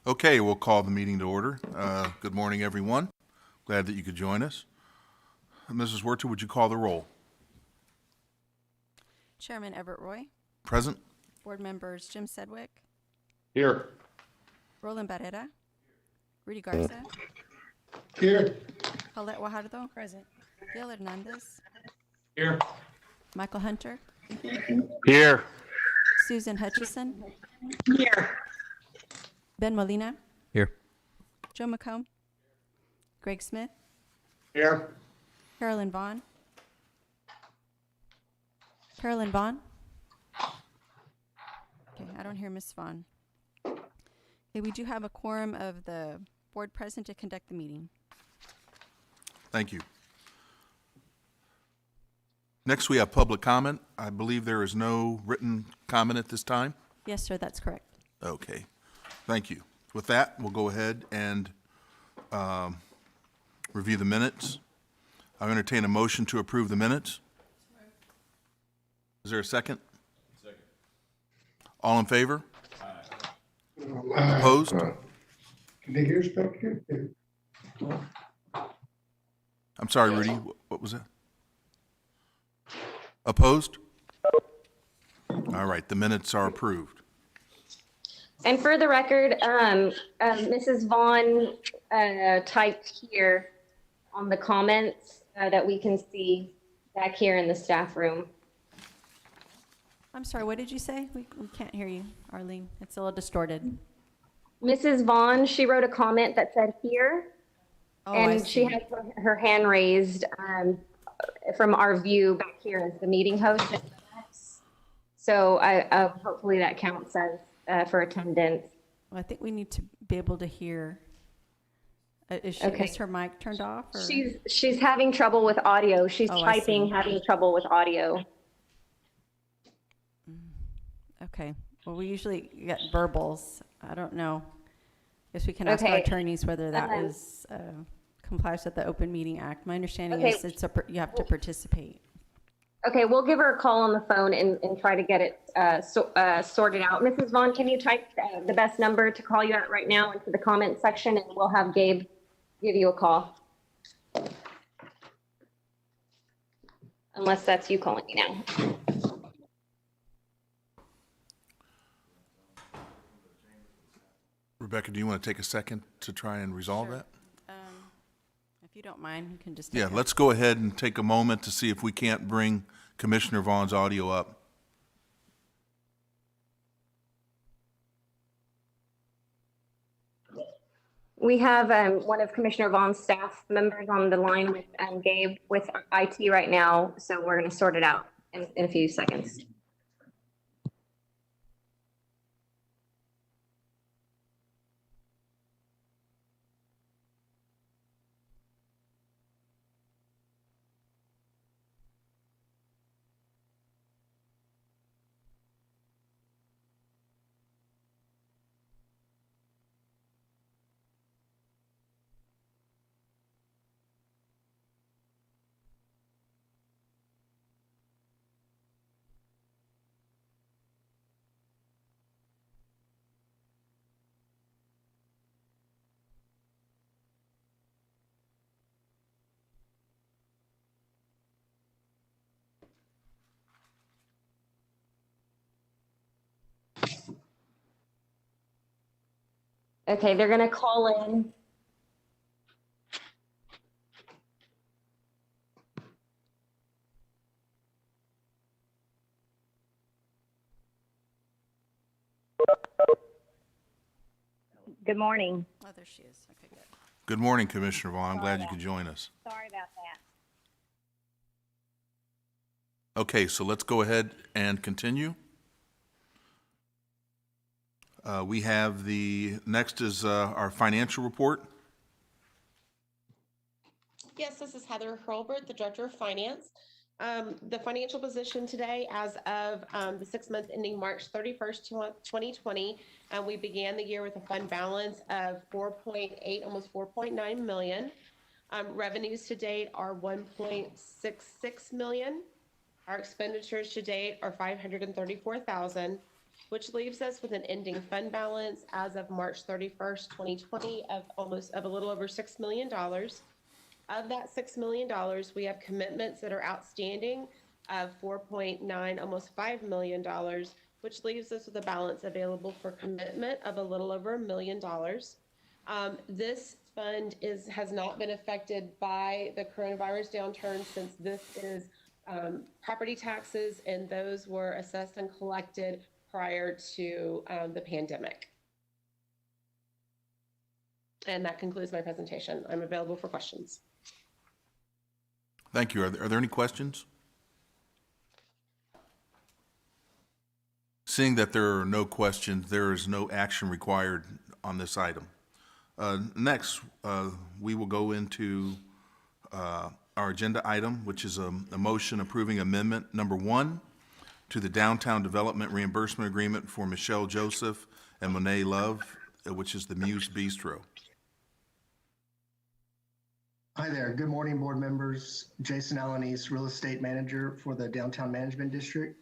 Okay, we'll call the meeting to order. Good morning, everyone. Glad that you could join us. Mrs. Werter, would you call the roll? Chairman Everett Roy, Present? Board members Jim Sedgwick, Here. Roland Barrera, Rudy Garza, Here. Paulette Guajardo, present, Gil Hernandez, Here. Michael Hunter, Here. Susan Hutchison, Here. Ben Molina, Here. Joe McComb, Greg Smith, Here. Carolyn Vaughn. Carolyn Vaughn? Okay, I don't hear Miss Vaughn. Okay, we do have a quorum of the board present to conduct the meeting. Thank you. Next, we have public comment. I believe there is no written comment at this time. Yes, sir, that's correct. Okay, thank you. With that, we'll go ahead and review the minutes. I'll entertain a motion to approve the minutes. Is there a second? Second. All in favor? Aye. Opposed? Can they hear us back here? I'm sorry, Rudy, what was that? Opposed? All right, the minutes are approved. And for the record, Mrs. Vaughn typed here on the comments that we can see back here in the staff room. I'm sorry, what did you say? We can't hear you, Arlene. It's a little distorted. Mrs. Vaughn, she wrote a comment that said here, Oh, and she has her hand raised from our view back here as the meeting host. So hopefully that counts as for attendance. Well, I think we need to be able to hear. Is her mic turned off? Or? She's having trouble with audio. She's Oh, typing, having trouble with audio. Okay. Well, we usually get verbals. I don't know. Guess we can ask our Okay. attorneys whether that is complies with the Open Meeting Act. My understanding Okay. is you have to participate. Okay, we'll give her a call on the phone and try to get it sorted out. Mrs. Vaughn, can you type the best number to call you at right now into the comment section, and we'll have Gabe give you a call. Unless that's you calling me now. Rebecca, do you want to take a second to try and resolve Sure. that? If you don't mind, you can just Yeah, take a- let's go ahead and take a moment to see if we can't bring Commissioner Vaughn's audio up. We have one of Commissioner Vaughn's staff members on the line with Gabe with IT right now, so we're going to sort it out in a few seconds. Okay, they're going to call in. Good morning. Oh, there she is. Okay, good. Good morning, Commissioner Vaughn. I'm glad you could join us. Sorry about that. Okay, so let's go ahead and continue. We have next is our financial report. Yes, this is Heather Hurlbert, the Director of Finance. The financial position today, as of the 6 months ending March 31st, 2020, we began the year with a fund balance of 4.8, almost 4.9 million. Revenues to date are 1.66 million. Our expenditures to date are 534,000. which leaves us with an ending fund balance as of March 31st, 2020 of a little over $6 million. Of that $6 million, we have commitments that are outstanding of 4.9, almost $5 million, which leaves us with a balance available for commitment of a little over $1 million. This fund has not been affected by the coronavirus downturn, since this is property taxes, and those were assessed and collected prior to the pandemic. And that concludes my presentation. I'm available for questions. Thank you. Are there any questions? Seeing that there are no questions, there is no action required on this item. Next, we will go into our agenda item, which is a motion approving amendment number 1 to the Downtown Development Reimbursement Agreement for Michelle Joseph and Monet Love, which is the Muse Bistro. Hi there. Good morning, board members. Jason Alanis, Real Estate Manager for the Downtown Management District.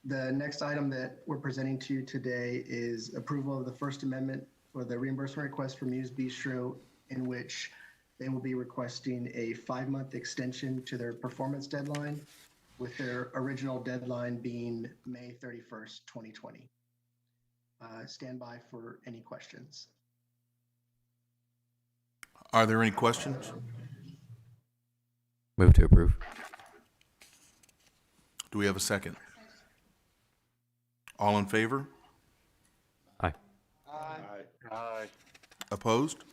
The next item that we're presenting to you today is approval of the First Amendment for the reimbursement request for Muse Bistro, in which they will be requesting a 5-month extension to their performance deadline, with their original deadline being May 31st, 2020. Stand by for any questions. Are there any questions? Move to approve. Do we have a second? All in favor? Aye. Aye. Opposed?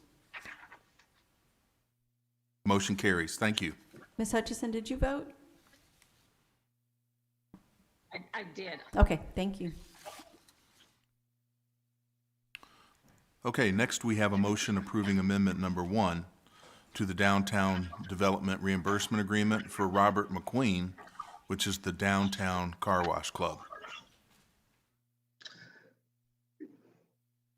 Motion carries. Thank you. Ms. Hutchison, did you vote? I did. Okay, thank you. Okay, next we have a motion approving amendment number 1 to the Downtown Development Reimbursement Agreement for Robert McQueen, which is the Downtown Carwash Club.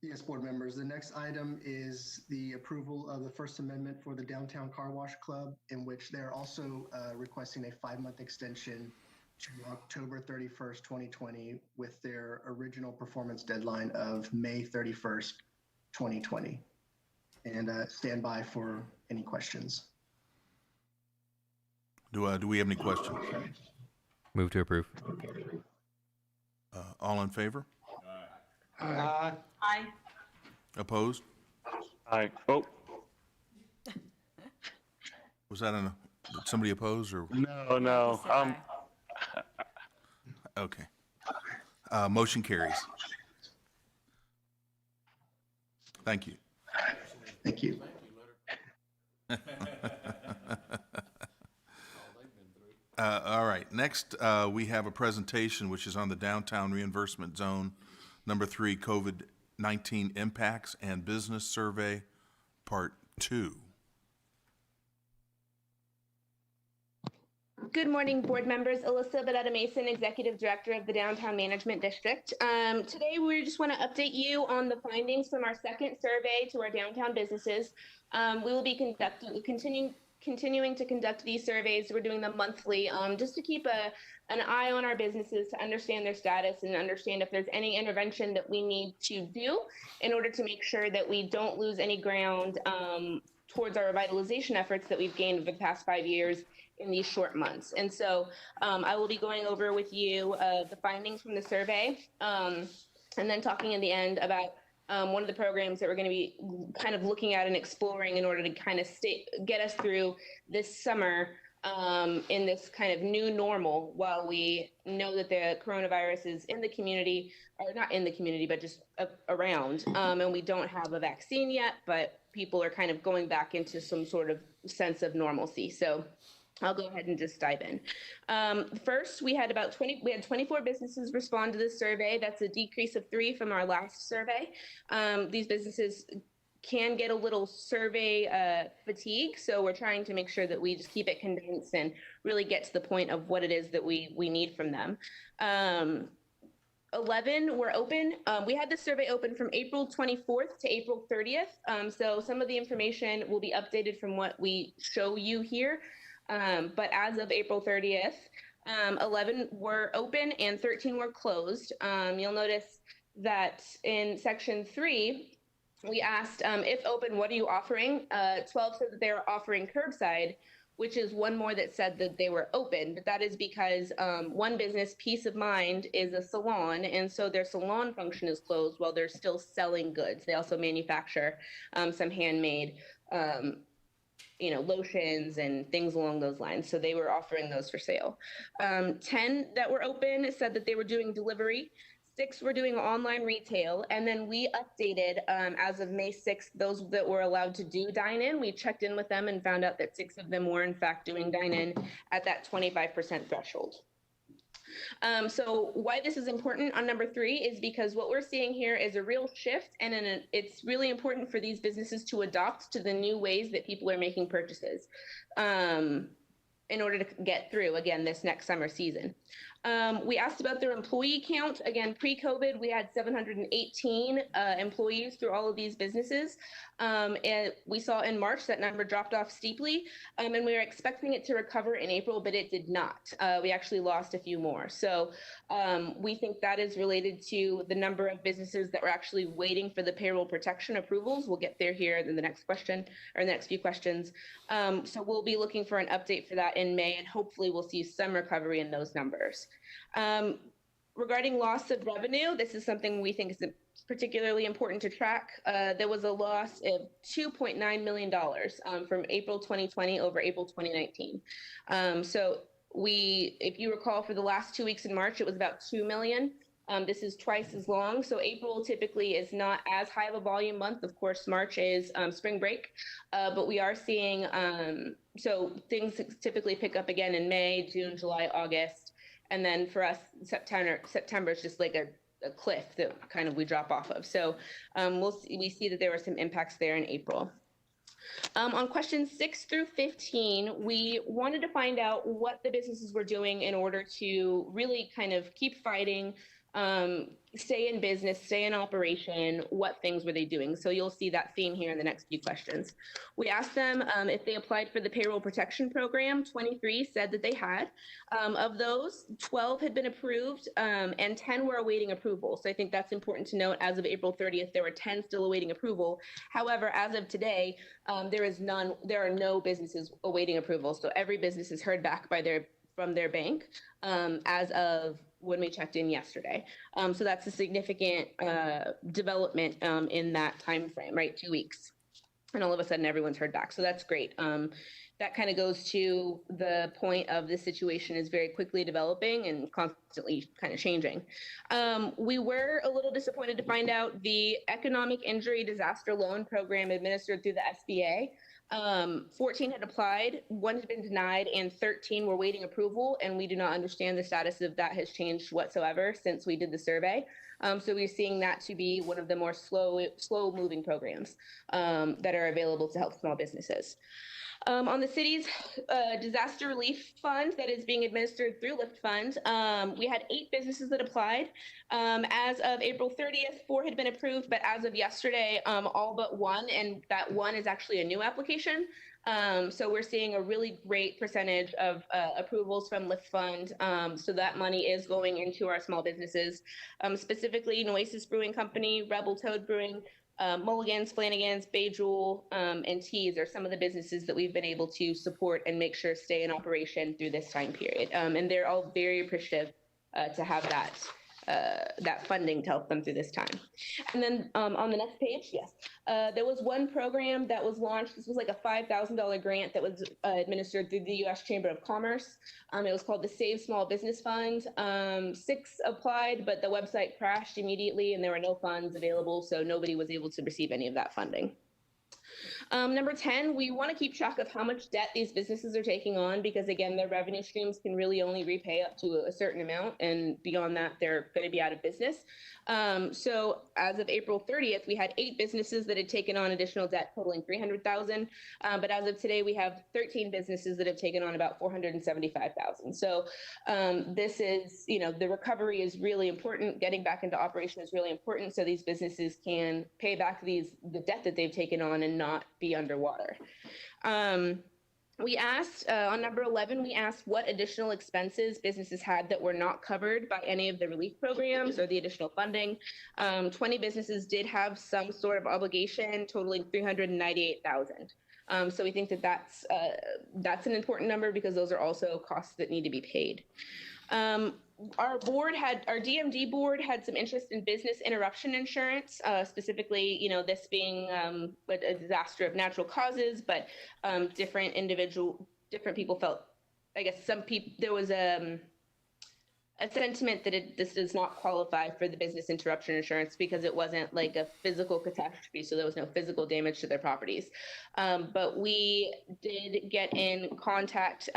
Yes, board members. The next item is the approval of the First Amendment for the Downtown Car Wash Club, in which they're also requesting a 5-month extension to October 31st, 2020, with their original performance deadline of May 31st, 2020. And stand by for any questions. Do we have any questions? Move to approve. All in favor? Aye. Aye. Opposed? Aye. Oh, Was that did somebody oppose or? no. Okay. Motion carries. Thank you. Thank you. All right. Next, we have a presentation which is on the Downtown Reimbursement Zone number 3, COVID-19 Impacts and Business Survey, Part 2. Good morning, board members. Alyssa Benetta Mason, Executive Director of the Downtown Management District. Today, we just want to update you on the findings from our second survey to our downtown businesses. We will be continuing to conduct these surveys. We're doing them monthly, just to keep an eye on our businesses, to understand their status and understand if there's any intervention that we need to do in order to make sure that we don't lose any ground towards our revitalization efforts that we've gained over the past 5 years in these short months. And so I will be going over with you the findings from the survey, and then talking in the end about one of the programs that we're going to be kind of looking at and exploring in order to kind of get us through this summer in this kind of new normal, while we know that the coronavirus is in the community, or not in the community, but just around, and we don't have a vaccine yet, but people are kind of going back into some sort of sense of normalcy. So I'll go ahead and just dive in. First, we had 24 businesses respond to this survey. That's a decrease of 3 from our last survey. These businesses can get a little survey fatigue, so we're trying to make sure that we just keep it condensed and really get to the point of what it is that we need from them. 11 were open. We had this survey open from April 24th to April 30th. So some of the information will be updated from what we show you here. But as of April 30th, 11 were open and 13 were closed. You'll notice that in section 3, we asked if open, what are you offering? 12 said that they were offering curbside, which is one more that said that they were open. But that is because one business, Peace of Mind, is a salon, and so their salon function is closed while they're still selling goods. They also manufacture some handmade lotions and things along those lines. So they were offering those for sale. 10 that were open said that they were doing delivery. 6 were doing online retail. And then we updated as of May 6th, those that were allowed to do dine-in. We checked in with them and found out that 6 of them were in fact doing dine-in at that 25% threshold. So why this is important on number 3 is because what we're seeing here is a real shift, and it's really important for these businesses to adopt to the new ways that people are making purchases in order to get through, again, this next summer season. We asked about their employee count. Again, pre-COVID, we had 718 employees through all of these businesses. And we saw in March that number dropped off steeply, and we were expecting it to recover in April, but it did not. We actually lost a few more. So we think that is related to the number of businesses that were actually waiting for the payroll protection approvals. We'll get there here in the next question, or the next few questions. So we'll be looking for an update for that in May, and hopefully we'll see some recovery in those numbers. Regarding loss of revenue, this is something we think is particularly important to track. There was a loss of $2.9 million from April 2020 over April 2019. So if you recall, for the last 2 weeks in March, it was about 2 million. This is twice as long. So April typically is not as high of a volume month. Of course, March is spring break, but we are seeing, so things typically pick up again in May, June, July, August. And then for us, September is just like a cliff that kind of we drop off of. So we see that there were some impacts there in April. On questions 6 through 15, we wanted to find out what the businesses were doing in order to really kind of keep fighting, stay in business, stay in operation. What things were they doing? So you'll see that theme here in the next few questions. We asked them if they applied for the payroll protection program. 23 said that they had. Of those, 12 had been approved and 10 were awaiting approval. So I think that's important to note. As of April 30th, there were 10 still awaiting approval. However, as of today, there are no businesses awaiting approval. So every business is heard back from their bank as of when we checked in yesterday. So that's a significant development in that time frame, right? 2 weeks. And all of a sudden everyone's heard back. So that's great. That kind of goes to the point of the situation is very quickly developing and constantly kind of changing. We were a little disappointed to find out the Economic Injury Disaster Loan Program administered through the SBA. 14 had applied, 1 had been denied, and 13 were waiting approval, and we do not understand the status of that has changed whatsoever since we did the survey. So we're seeing that to be one of the more slow-moving programs that are available to help small businesses. On the city's disaster relief fund that is being administered through LIFT Fund, we had 8 businesses that applied. As of April 30th, 4 had been approved, but as of yesterday, all but 1, and that 1 is actually a new application. So we're seeing a really great percentage of approvals from LIFT Fund. So that money is going into our small businesses, specifically Noesis Brewing Company, Rebel Toad Brewing, Mulligan's, Flanagan's, Bejewel, and TIRZ are some of the businesses that we've been able to support and make sure stay in operation through this time period. And they're all very appreciative to have that funding to help them through this time. And then on the next page, yes, there was one program that was launched. This was like a $5,000 grant that was administered through the U.S. Chamber of Commerce. It was called the Save Small Business Fund. 6 applied, but the website crashed immediately and there were no funds available, so nobody was able to receive any of that funding. Number 10, we want to keep track of how much debt these businesses are taking on because, again, their revenue streams can really only repay up to a certain amount, and beyond that, they're going to be out of business. So as of April 30th, we had 8 businesses that had taken on additional debt totaling $300,000. But as of today, we have 13 businesses that have taken on about $475,000. So this is, the recovery is really important. Getting back into operation is really important so these businesses can pay back the debt that they've taken on and not be underwater. We asked on number 11, we asked what additional expenses businesses had that were not covered by any of the relief programs or the additional funding. 20 businesses did have some sort of obligation totaling $398,000. So we think that that's an important number because those are also costs that need to be paid. Our DMD board had some interest in business interruption insurance, specifically, this being a disaster of natural causes, but different people felt, I guess there was a sentiment that this does not qualify for the business interruption insurance because it wasn't like a physical catastrophe, so there was no physical damage to their properties. But we did get in contact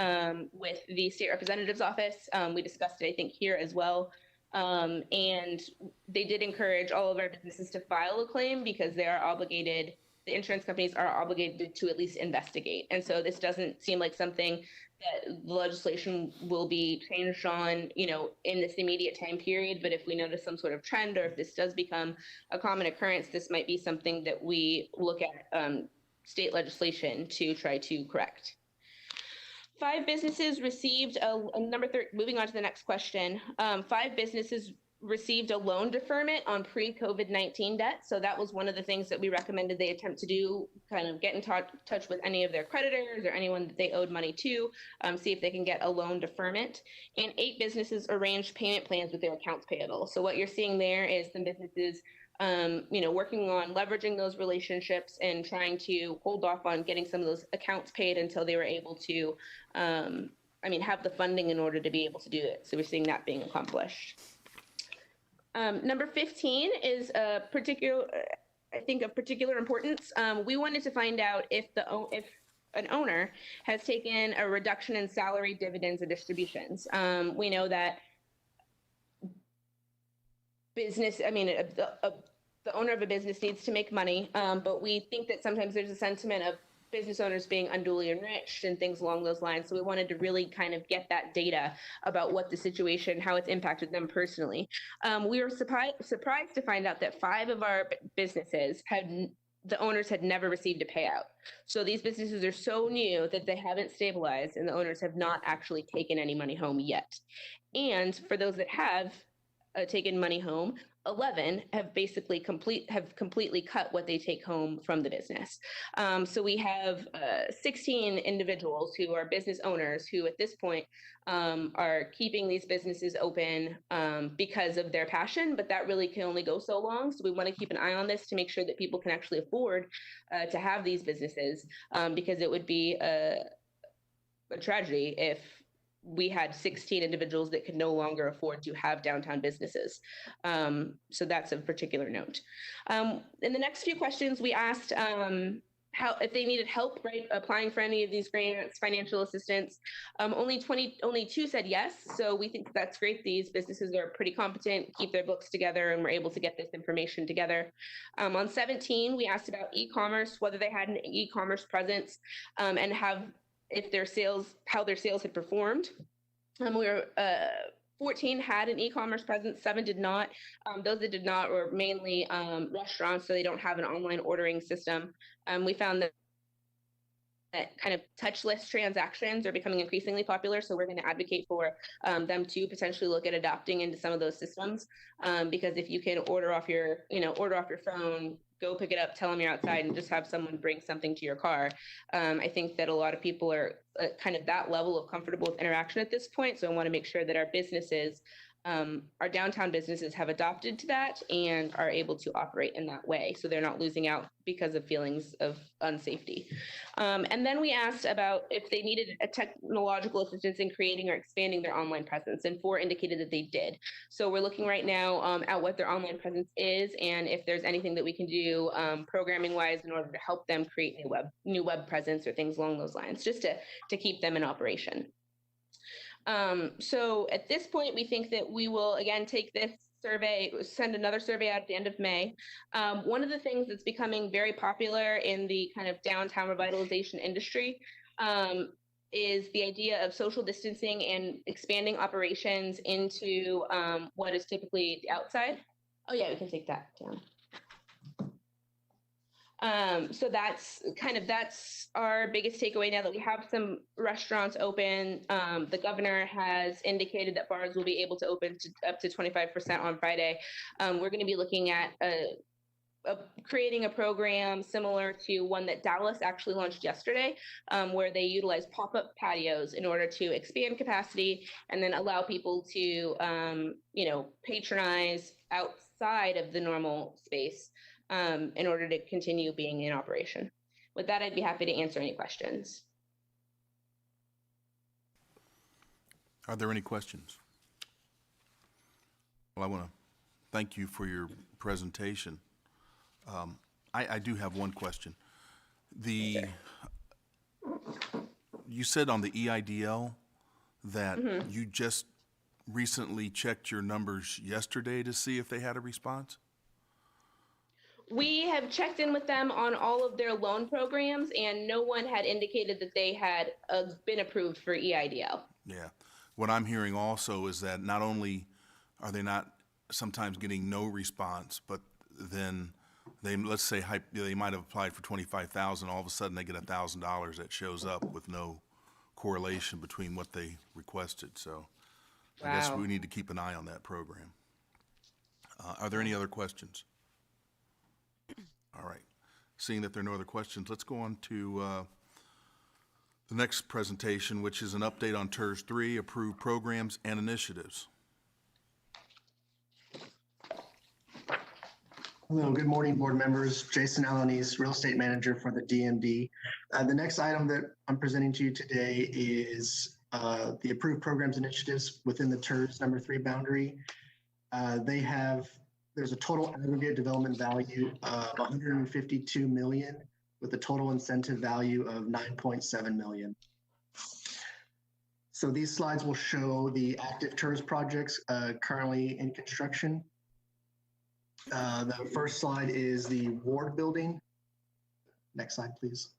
with the state representative's office. We discussed it, I think, here as well. And they did encourage all of our businesses to file a claim because they are obligated, the insurance companies are obligated to at least investigate. And so this doesn't seem like something that the legislation will be changed on, in this immediate time period. But if we notice some sort of trend, or if this does become a common occurrence, this might be something that we look at state legislation to try to correct. 5 businesses received moving on to the next question. 5 businesses received a loan deferment on pre-COVID-19 debt. So that was one of the things that we recommended they attempt to do, kind of get in touch with any of their creditors or anyone that they owed money to, see if they can get a loan deferment. And 8 businesses arranged payment plans with their accounts payable. So what you're seeing there is some businesses working on leveraging those relationships and trying to hold off on getting some of those accounts paid until they were able to, have the funding in order to be able to do it. So we're seeing that being accomplished. Number 15 is of particular importance. We wanted to find out if an owner has taken a reduction in salary, dividends, or distributions. We know that the owner of a business needs to make money, but we think that sometimes there's a sentiment of business owners being unduly enriched and things along those lines. So we wanted to really kind of get that data about what the situation, how it's impacted them personally. We were surprised to find out that 5 of our businesses the owners had never received a payout. So these businesses are so new that they haven't stabilized and the owners have not actually taken any money home yet. And for those that have taken money home, 11 have basically completely cut what they take home from the business. So we have 16 individuals who are business owners who at this point are keeping these businesses open because of their passion, but that really can only go so long. So we want to keep an eye on this to make sure that people can actually afford to have these businesses, because it would be a tragedy if we had 16 individuals that could no longer afford to have downtown businesses. So that's of particular note. In the next few questions, we asked if they needed help, applying for any of these grants, financial assistance. Only 2 said yes. So we think that's great. These businesses are pretty competent, keep their books together, and we're able to get this information together. On 17, we asked about e-commerce, whether they had an e-commerce presence, and how their sales had performed. 14 had an e-commerce presence, 7 did not. Those that did not were mainly restaurants, so they don't have an online ordering system. We found that kind of touchless transactions are becoming increasingly popular, so we're going to advocate for them to potentially look at adopting into some of those systems, because if you can order off your phone, go pick it up, tell them you're outside, and just have someone bring something to your car. I think that a lot of people are kind of that level of comfortable with interaction at this point. So I want to make sure that our businesses, our downtown businesses, have adopted to that and are able to operate in that way, so they're not losing out because of feelings of unsafety. And then we asked about if they needed a technological assistance in creating or expanding their online presence, and 4 indicated that they did. So we're looking right now at what their online presence is and if there's anything that we can do programming wise in order to help them create new web presence or things along those lines, just to keep them in operation. So at this point, we think that we will again take this survey, send another survey out at the end of May. One of the things that's becoming very popular in the kind of downtown revitalization industry is the idea of social distancing and expanding operations into what is typically the outside. Oh yeah, we can take that down. So that's our biggest takeaway now that we have some restaurants open. The governor has indicated that bars will be able to open up to 25% on Friday. We're going to be looking at creating a program similar to one that Dallas actually launched yesterday, where they utilize pop-up patios in order to expand capacity and then allow people to, patronize outside of the normal space in order to continue being in operation. With that, I'd be happy to answer any questions. Are there any questions? Well, I want to thank you for your presentation. I do have one question. You said on the EIDL that you just recently checked your numbers yesterday to see if they had a response? We have checked in with them on all of their loan programs, and no one had indicated that they had been approved for EIDL. Yeah. What I'm hearing also is that not only are they not sometimes getting no response, but then let's say they might have applied for $25,000. All of a sudden, they get $1,000 that shows up with no correlation between what they requested. So, I guess we need to keep an eye on that program. Are there any other questions? All right. Seeing that there are no other questions, let's go on to the next presentation, which is an update on TIRZ 3, approved programs and initiatives. Hello, good morning, board members. Jason Alanis, real estate manager for the DMD. The next item that I'm presenting to you today is the approved programs initiatives within the TIRZ number 3 boundary. There's a total aggregate development value of $152 million with a total incentive value of $9.7 million. So these slides will show the active TIRZ projects currently in construction. The first slide is the Ward building. Next slide, please.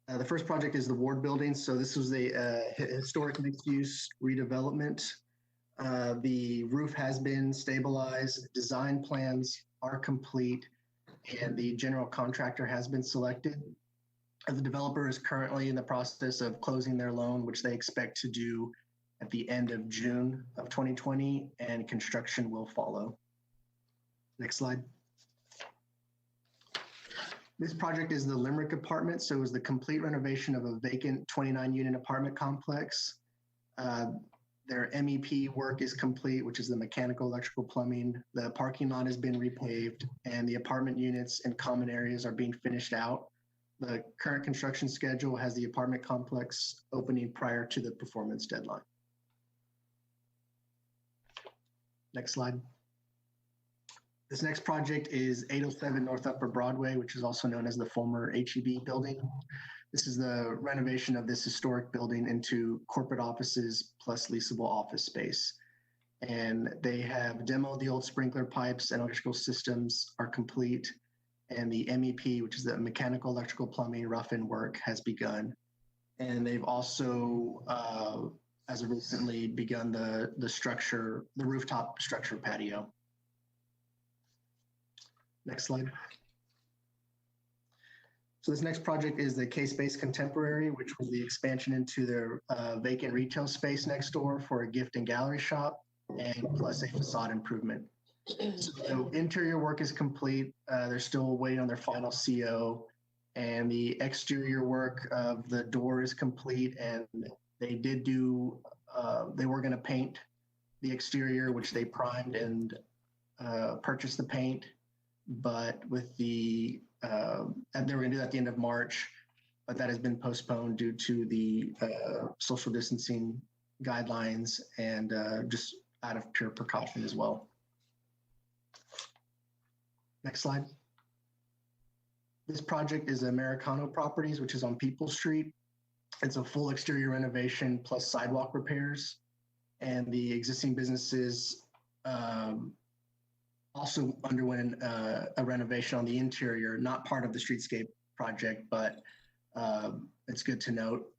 The first project is the Ward building. So this was a historic mixed-use redevelopment. The roof has been stabilized, design plans are complete, and the general contractor has been selected. The developer is currently in the process of closing their loan, which they expect to do at the end of June of 2020, and construction will follow. Next slide. This project is the Limerick Apartments. So it was the complete renovation of a vacant 29-unit apartment complex. Their MEP work is complete, which is the mechanical, electrical, plumbing. The parking lot has been repaved, and the apartment units and common areas are being finished out. The current construction schedule has the apartment complex opening prior to the performance deadline. Next slide. This next project is 807 North Upper Broadway, which is also known as the former HEB building. This is the renovation of this historic building into corporate offices plus leasable office space. And they have demoed the old sprinkler pipes and electrical systems are complete. And the MEP, which is the mechanical, electrical, plumbing, rough-in work, has begun. And they've also, as of recently, begun the rooftop structure patio. Next slide. So this next project is the K-Space Contemporary, which was the expansion into their vacant retail space next door for a gift and gallery shop, and plus a facade improvement. So interior work is complete. They're still waiting on their final CO, and the exterior work of the door is complete, and they were going to paint the exterior, which they primed and purchased the paint, but with and they were going to do that at the end of March, but that has been postponed due to the social distancing guidelines and just out of pure precaution as well. Next slide. This project is Americano Properties, which is on People Street. It's a full exterior renovation plus sidewalk repairs, and the existing businesses also underwent a renovation on the interior, not part of the streetscape project, but it's good to note.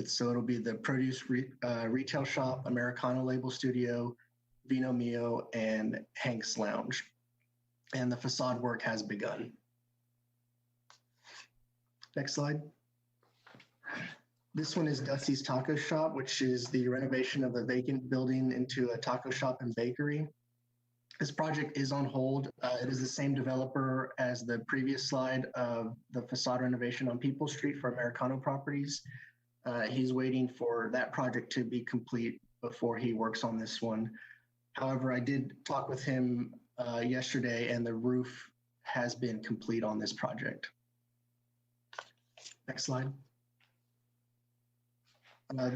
So it'll be the produce retail shop, Americano label studio, Vino Mio, and Hank's Lounge. and the facade work has begun. Next slide. This one is Dusty's Taco Shop, which is the renovation of a vacant building into a taco shop and bakery. This project is on hold. It is the same developer as the previous slide of the facade renovation on People Street for Americano Properties. He's waiting for that project to be complete before he works on this one. However, I did talk with him yesterday, and the roof has been complete on this project. Next slide.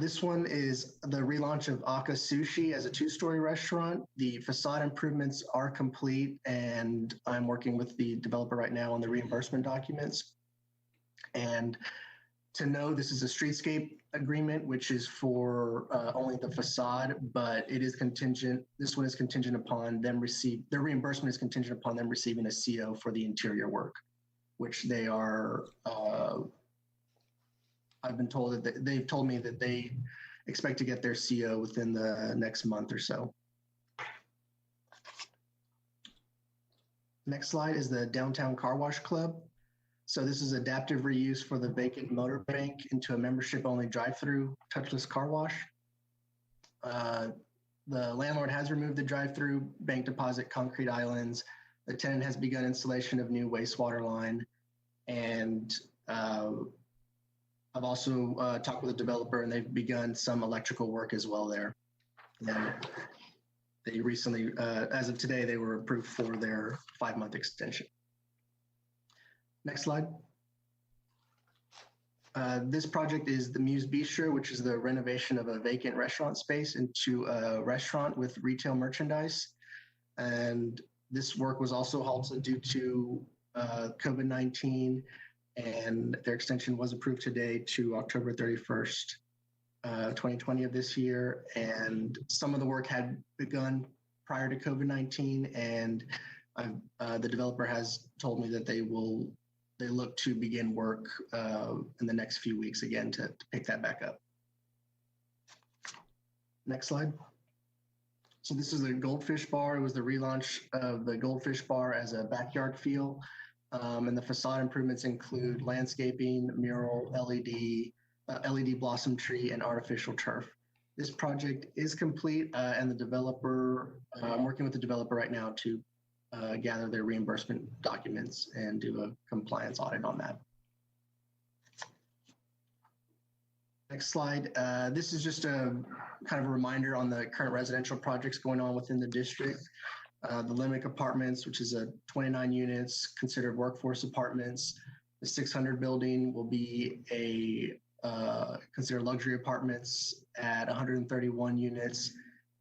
This one is the relaunch of Aka Sushi as a two-story restaurant. The facade improvements are complete, and I'm working with the developer right now on the reimbursement documents. And to know, this is a streetscape agreement, which is for only the facade, but it is contingent. This one is contingent upon them their reimbursement is contingent upon them receiving a CO for the interior work, which they are. I've been told that they've told me that they expect to get their CO within the next month or so. Next slide is the Downtown Car Wash Club. So this is adaptive reuse for the vacant motor bank into a membership-only drive-through touchless car wash. The landlord has removed the drive-through bank deposit concrete islands. The tenant has begun installation of new wastewater line, and I've also talked with the developer, and they've begun some electrical work as well there. And they recently, as of today, they were approved for their 5-month extension. Next slide. This project is the Muse Bistro, which is the renovation of a vacant restaurant space into a restaurant with retail merchandise. And this work was also halted due to COVID-19. And their extension was approved today to October 31st, 2020 of this year. And some of the work had begun prior to COVID-19, and the developer has told me that they look to begin work in the next few weeks again to pick that back up. Next slide. So this is a Goldfish Bar. It was the relaunch of the Goldfish Bar as a backyard feel. And the facade improvements include landscaping, mural, LED blossom tree, and artificial turf. This project is complete, and the developer, I'm working with the developer right now to gather their reimbursement documents and do a compliance audit on that. Next slide. This is just a kind of a reminder on the current residential projects going on within the district. The Limerick Apartments, which is a 29 units, considered workforce apartments. The 600 building will be considered luxury apartments at 131 units.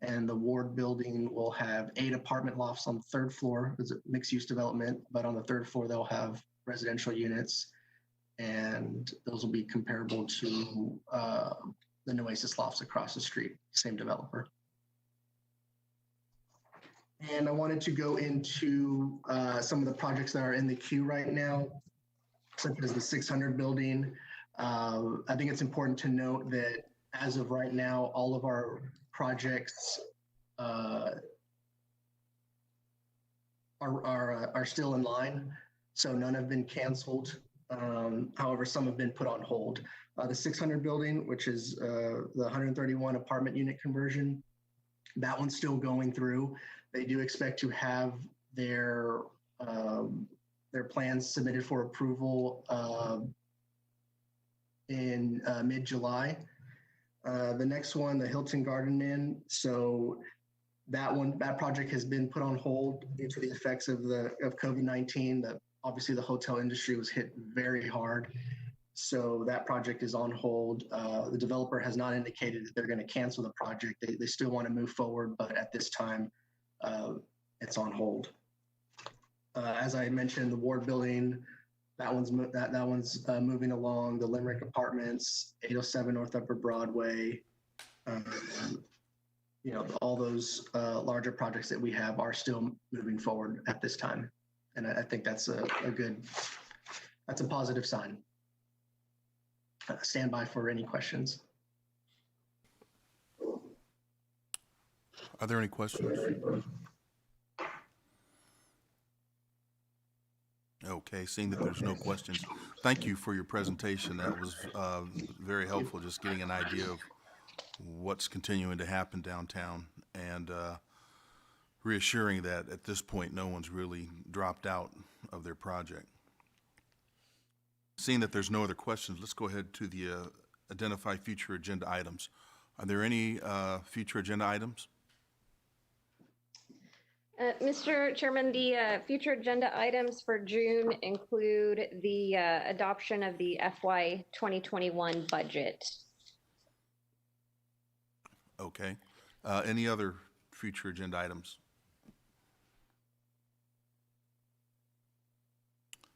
And the Ward building will have 8 apartment lofts on the 3rd floor. It's a mixed use development, but on the 3rd floor, they'll have residential units. And those will be comparable to the Noasis lofts across the street, same developer. And I wanted to go into some of the projects that are in the queue right now, such as the 600 building. I think it's important to note that as of right now, all of our projects are still in line, so none have been canceled. However, some have been put on hold. The 600 building, which is the 131 apartment unit conversion, that one's still going through. They do expect to have their plans submitted for approval in mid-July. The next one, the Hilton Garden Inn. So that project has been put on hold due to the effects of COVID-19. Obviously, the hotel industry was hit very hard. So that project is on hold. The developer has not indicated that they're going to cancel the project. They still want to move forward, but at this time, it's on hold. As I mentioned, the Ward building, that one's moving along. The Limerick Apartments, 807 North Upper Broadway. All those larger projects that we have are still moving forward at this time, and I think that's a positive sign. Stand by for any questions. Are there any questions? Okay, seeing that there's no questions, thank you for your presentation. That was very helpful, just getting an idea of what's continuing to happen downtown and reassuring that at this point, no one's really dropped out of their project. Seeing that there's no other questions, let's go ahead to the identify future agenda items. Are there any future agenda items? Mr. Chairman, the future agenda items for June include the adoption of the FY 2021 budget. Okay. Any other future agenda items?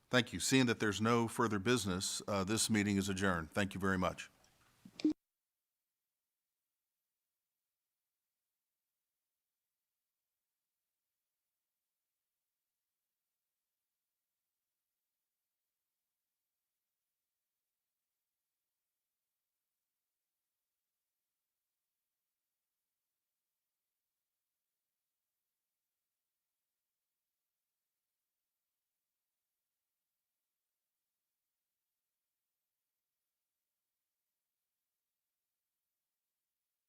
Thank you. Seeing that there's no further business, this meeting is adjourned. Thank you very much.